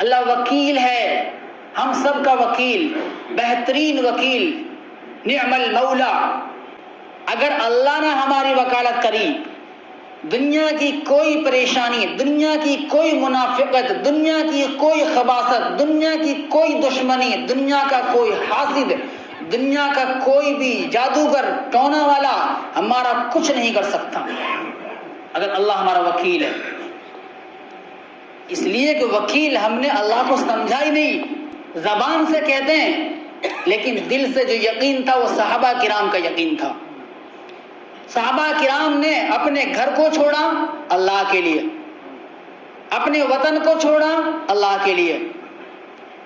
اللہ وکیل ہے، ہم سب کا وکیل، بہترین وکیل، نعم المولا۔ اگر اللہ نے ہماری وکالت کری، دنیا کی کوئی پریشانی، دنیا کی کوئی منافقت، دنیا کی کوئی خباثت، دنیا کی کوئی دشمنی، دنیا کا کوئی حاسد، دنیا کا کوئی بھی جادوگر، ٹونا والا ہمارا کچھ نہیں کر سکتا اگر اللہ ہمارا وکیل ہے۔ اس لیے کہ وکیل ہم نے اللہ کو سمجھا ہی نہیں، زبان سے کہتے ہیں لیکن دل سے جو یقین تھا وہ صحابہ کرام کا یقین تھا۔ صحابہ کرام نے اپنے گھر کو چھوڑا اللہ کے لیے، اپنے وطن کو چھوڑا اللہ کے لیے،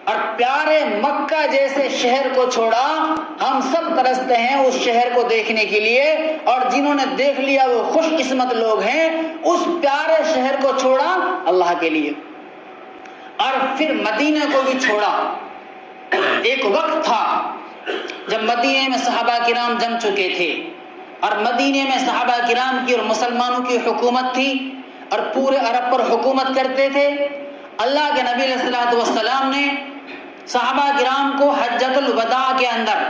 اور پیارے مکہ جیسے شہر کو چھوڑا۔ ہم سب ترستے ہیں اس شہر کو دیکھنے کے لیے، اور جنہوں نے دیکھ لیا وہ خوش قسمت لوگ ہیں۔ اس پیارے شہر کو چھوڑا اللہ کے لیے، اور پھر مدینہ کو بھی چھوڑا۔ ایک وقت تھا جب مدینے میں صحابہ کرام جم چکے تھے، اور مدینے میں صحابہ کرام کی اور مسلمانوں کی حکومت تھی، اور پورے عرب پر حکومت کرتے تھے۔ اللہ کے نبی علیہ الصلوۃ والسلام نے صحابہ کرام کو حجۃ الوداع کے اندر،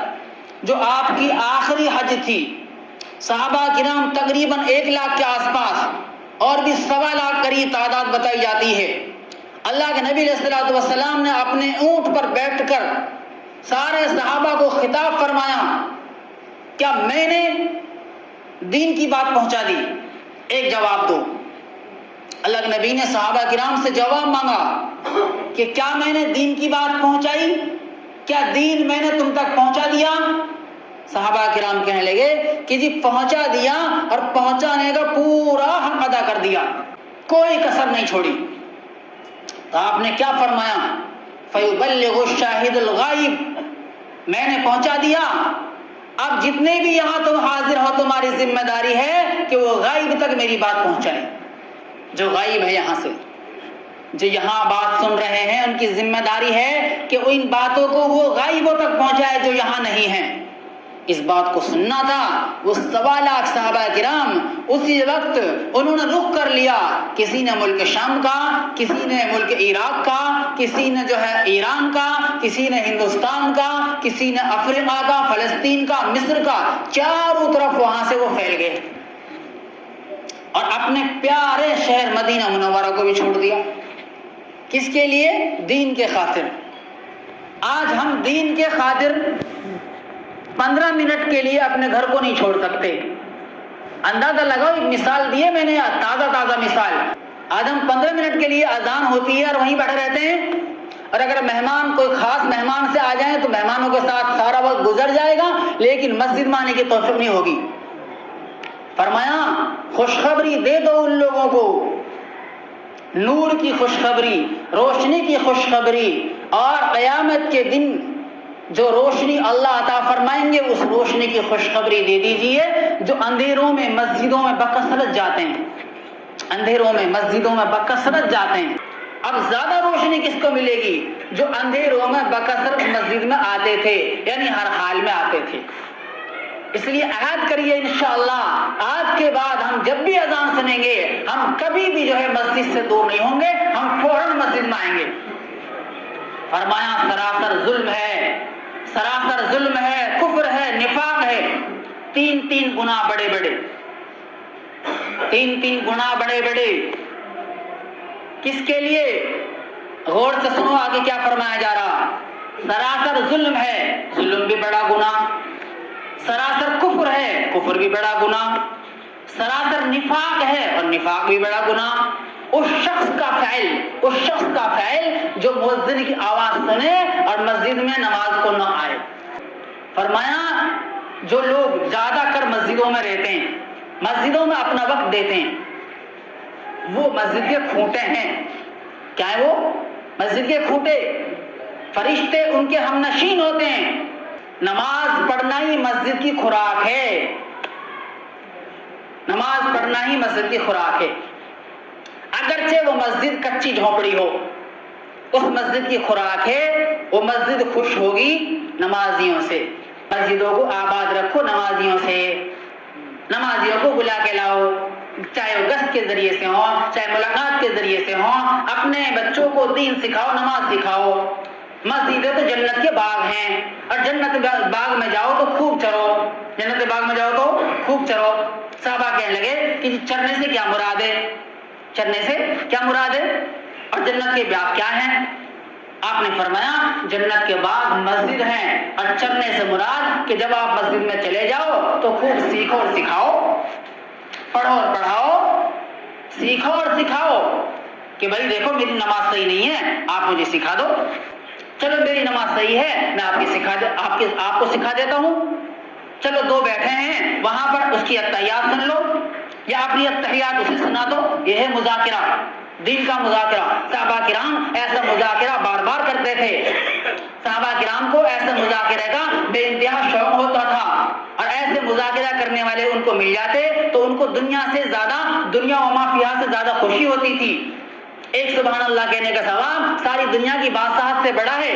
جو آپ کی آخری حج تھی، صحابہ کرام تقریباً 1 لاکھ کے آس پاس، اور بھی 1.25 لاکھ قریب تعداد بتائی جاتی ہے۔ اللہ کے نبی علیہ الصلوۃ والسلام نے اپنے اونٹ پر بیٹھ کر سارے صحابہ کو خطاب فرمایا، کیا میں نے دین کی بات پہنچا دی؟ ایک جواب دو۔ اللہ کے نبی نے صحابہ کرام سے جواب مانگا کہ کیا میں نے دین کی بات پہنچائی؟ کیا دین میں نے تم تک پہنچا دیا؟ صحابہ کرام کہنے لگے کہ جی پہنچا دیا، اور پہنچانے کا پورا حق ادا کر دیا، کوئی کسر نہیں چھوڑی۔ تو آپ نے کیا فرمایا؟ فَيُبَلِّغُ الشَّاهِدُ الْغَائِبُ، میں نے پہنچا دیا، اب جتنے بھی یہاں تم حاضر ہو تمہاری ذمہ داری ہے کہ وہ غائب تک میری بات پہنچائیں۔ جو غائب ہے یہاں سے، جو یہاں بات سن رہے ہیں، ان کی ذمہ داری ہے کہ ان باتوں کو وہ غائبوں تک پہنچائے جو یہاں نہیں ہیں۔ اس بات کو سننا تھا۔ وہ 1.25 لاکھ صحابہ کرام اسی وقت انہوں نے رخ کر لیا، کسی نے ملک شام کا، کسی نے ملک عراق کا، کسی نے جو ہے ایران کا، کسی نے ہندوستان کا، کسی نے افریقہ کا، فلسطین کا، مصر کا، چاروں طرف وہاں سے وہ پھیل گئے، اور اپنے پیارے شہر مدینہ منورہ کو بھی چھوڑ دیا۔ کس کے لیے؟ دین کے خاطر۔ آج ہم دین کے خاطر 15 منٹ کے لیے اپنے گھر کو نہیں چھوڑ سکتے۔ اندازہ لگاؤ، ایک مثال دیے میں نے، تازہ مثال۔ آج ہم 15 منٹ کے لیے اذان ہوتی ہے اور وہیں بیٹھے رہتے ہیں، اور اگر مہمان کوئی خاص مہمان سے آ جائیں تو مہمانوں کے ساتھ سارا وقت گزر جائے گا، لیکن مسجد میں آنے کی توفیق نہیں ہوگی۔ فرمایا خوشخبری دے دو ان لوگوں کو، نور کی خوشخبری، روشنی کی خوشخبری، اور قیامت کے دن جو روشنی اللہ عطا فرمائیں گے اس روشنی کی خوشخبری دے دیجئے۔ جو اندھیروں میں مسجدوں میں بکثرت جاتے ہیں، اندھیروں میں مسجدوں میں بکثرت جاتے ہیں، اب زیادہ روشنی کس کو ملے گی؟ جو اندھیروں میں بکثرت مسجد میں آتے تھے، یعنی ہر حال میں آتے تھے۔ اس لیے عہد کریے انشاءاللہ آج کے بعد ہم جب بھی اذان سنیں گے، ہم کبھی بھی جو ہے مسجد سے دور نہیں ہوں گے، ہم فوراً مسجد میں آئیں گے۔ فرمایا سراسر ظلم ہے، سراسر ظلم ہے، کفر ہے، نفاق ہے، 3 گناہ بڑے بڑے، 3 گناہ بڑے بڑے۔ کس کے لیے؟ غور سے سنو آگے کیا فرمایا جا رہا۔ سراسر ظلم ہے، ظلم بھی بڑا گناہ، سراسر کفر ہے، کفر بھی بڑا گناہ، سراسر نفاق ہے، اور نفاق بھی بڑا گناہ۔ اس شخص کا فعل جو مؤذن کی آواز سنے اور مسجد میں نماز کو نہ آئے۔ فرمایا جو لوگ زیادہ کر مسجدوں میں رہتے ہیں، مسجدوں میں اپنا وقت دیتے ہیں، وہ مسجد کے کھوٹے ہیں۔ کیا ہے وہ؟ مسجد کے کھوٹے، فرشتے ان کے ہم نشین ہوتے ہیں۔ نماز پڑھنا ہی مسجد کی خوراک ہے، نماز پڑھنا ہی مسجد کی خوراک ہے۔ اگرچہ وہ مسجد کچی جھونپڑی ہو، اس مسجد کی خوراک ہے، وہ مسجد خوش ہوگی نمازیوں سے۔ مسجدوں کو آباد رکھو نمازیوں سے، نمازیوں کو بلا کے لاؤ، چاہے وہ گشت کے ذریعے سے ہوں، چاہے ملاقات کے ذریعے سے ہوں، اپنے بچوں کو دین سکھاؤ، نماز سکھاؤ۔ مسجدیں تو جنت کے باغ ہیں، اور جنت باغ میں جاؤ تو خوب چرو، جنت باغ میں جاؤ تو خوب چرو۔ صحابہ کہنے لگے کہ چرنے سے کیا مراد ہے، چرنے سے کیا مراد ہے، اور جنت کے باغ کیا ہیں؟ آپ نے فرمایا جنت کے باغ مسجد ہیں، اور چرنے سے مراد کہ جب آپ مسجد میں چلے جاؤ تو خوب سیکھو اور سکھاؤ، پڑھو اور پڑھاؤ، سیکھو اور سکھاؤ کہ بھائی دیکھو میری نماز صحیح نہیں ہے، آپ مجھے سکھا دو۔ چلو میری نماز صحیح ہے، میں آپ کو سکھا دیتا ہوں۔ چلو دو بیٹھے ہیں وہاں پر، اس کی اتحیات سن لو یا اپنی اتحیات اسے سنا دو۔ یہ ہے مذاکرہ، دین کا مذاکرہ۔ صحابہ کرام ایسا مذاکرہ بار بار کرتے تھے، صحابہ کرام کو ایسے مذاکرے کا بے انتہا شوق ہوتا تھا، اور ایسے مذاکرہ کرنے والے ان کو مل جاتے تو ان کو دنیا سے زیادہ، دنیا و ما فیہا سے زیادہ خوشی ہوتی تھی۔ ایک سبحان اللہ کہنے کا ثواب ساری دنیا کی بادشاہت سے بڑا ہے۔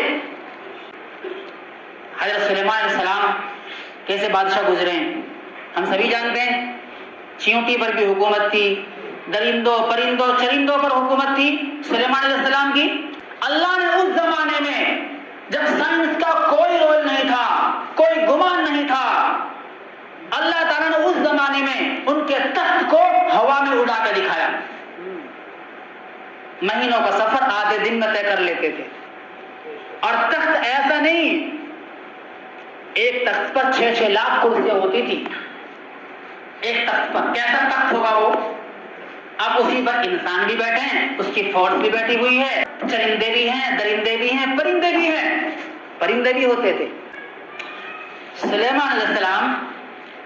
حضرت سلیمان علیہ السلام کیسے بادشاہ گزرے ہیں ہم سبھی جانتے ہیں۔ چیونٹی پر بھی حکومت تھی، درندوں پرندوں چرندوں پر حکومت تھی سلیمان علیہ السلام کی۔ اللہ نے اس زمانے میں جب سائنس کا کوئی رول نہیں تھا، کوئی گمان نہیں تھا، اللہ تعالیٰ نے اس زمانے میں ان کے تخت کو ہوا میں اڑا کر دکھایا۔ مہینوں کا سفر آدھے دن میں طے کر لیتے تھے، اور تخت ایسا نہیں، ایک تخت پر 6 لاکھ کرسیاں ہوتی تھی، ایک تخت پر۔ کیسا تخت ہوگا وہ؟ اب اسی پر انسان بھی بیٹھے ہیں، اس کی فورس بھی بیٹھی ہوئی ہے، چرندے بھی ہیں، درندے بھی ہیں، پرندے بھی ہیں، پرندے بھی ہوتے تھے۔ سلیمان علیہ السلام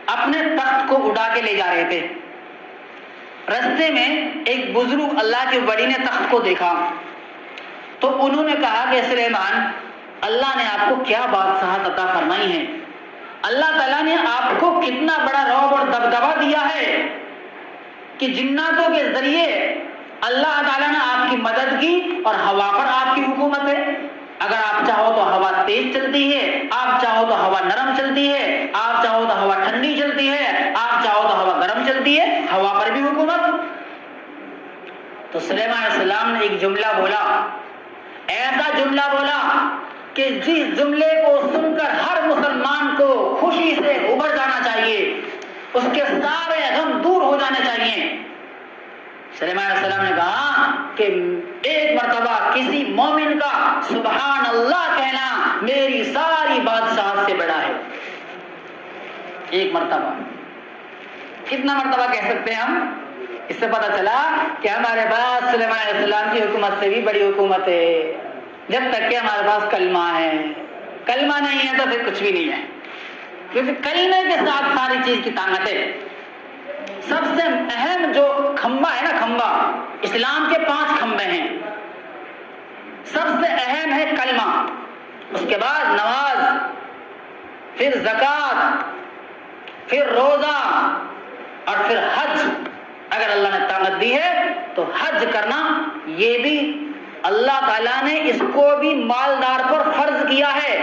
اپنے تخت کو اڑا کے لے جا رہے تھے، رستے میں ایک بزرگ اللہ کے ولی نے تخت کو دیکھا تو انہوں نے کہا کہ سلیمان، اللہ نے آپ کو کیا بادشاہت عطا فرمائی ہے، اللہ تعالیٰ نے آپ کو کتنا بڑا رعب اور دبدبا دیا ہے کہ جناتوں کے ذریعے اللہ تعالیٰ نے آپ کی مدد کی، اور ہوا پر آپ کی حکومت ہے۔ اگر آپ چاہو تو ہوا تیز چلتی ہے، آپ چاہو تو ہوا نرم چلتی ہے، آپ چاہو تو ہوا ٹھنڈی چلتی ہے، آپ چاہو تو ہوا گرم چلتی ہے، ہوا پر بھی حکومت۔ تو سلیمان علیہ السلام نے ایک جملہ بولا، ایسا جملہ بولا کہ جس جملے کو سن کر ہر مسلمان کو خوشی سے ابھر جانا چاہیے، اس کے سارے غم دور ہو جانے چاہیے۔ سلیمان علیہ السلام نے کہا کہ ایک مرتبہ کسی مومن کا سبحان اللہ کہنا میری ساری بادشاہت سے بڑا ہے۔ ایک مرتبہ، کتنا مرتبہ کہہ سکتے ہیں ہم؟ اس سے پتہ چلا کہ ہمارے پاس سلیمان علیہ السلام کی حکومت سے بھی بڑی حکومت ہے، جب تک کہ ہمارے پاس کلمہ ہے۔ کلمہ نہیں ہے تو پھر کچھ بھی نہیں ہے، کیونکہ کلمے کے ساتھ ساری چیز کی طاقت ہے۔ سب سے اہم جو کھمبا ہے نا، کھمبا، اسلام کے 5 کھمبے ہیں، سب سے اہم ہے کلمہ، اس کے بعد نماز، پھر زکوٰۃ، پھر روزہ، اور پھر حج۔ اگر اللہ نے طاقت دی ہے تو حج کرنا، یہ بھی اللہ تعالیٰ نے اس کو بھی مالدار پر فرض کیا ہے۔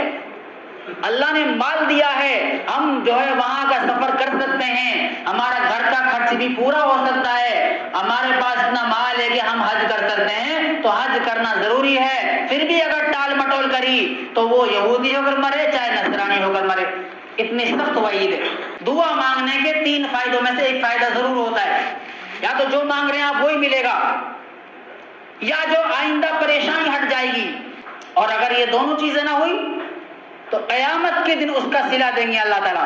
اللہ نے مال دیا ہے، ہم جو ہے وہاں کا سفر کر سکتے ہیں، ہمارا گھر کا خرچ بھی پورا ہو سکتا ہے، ہمارے پاس اتنا مال ہے کہ ہم حج کر سکتے ہیں، تو حج کرنا ضروری ہے۔ پھر بھی اگر ٹال مٹول کری تو وہ یہودی ہو کر مرے چاہے نصرانی ہو کر مرے، اتنی سخت وعید ہے۔ دعا مانگنے کے 3 فائدوں میں سے ایک فائدہ ضرور ہوتا ہے، یا تو جو مانگ رہے ہیں آپ وہی ملے گا، یا جو آئندہ پریشانی ہٹ جائے گی، اور اگر یہ دونوں چیزیں نہ ہوئی تو قیامت کے دن اس کا صلہ دیں گے اللہ تعالیٰ،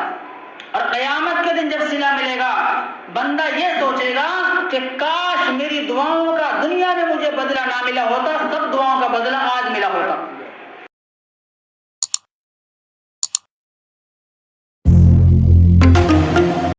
اور قیامت کے دن جب صلہ ملے گا بندہ یہ سوچے گا کہ کاش میری دعاؤں کا دنیا میں مجھے بدلہ نہ ملا ہوتا، سب دعاؤں کا بدلہ آج ملا ہوتا۔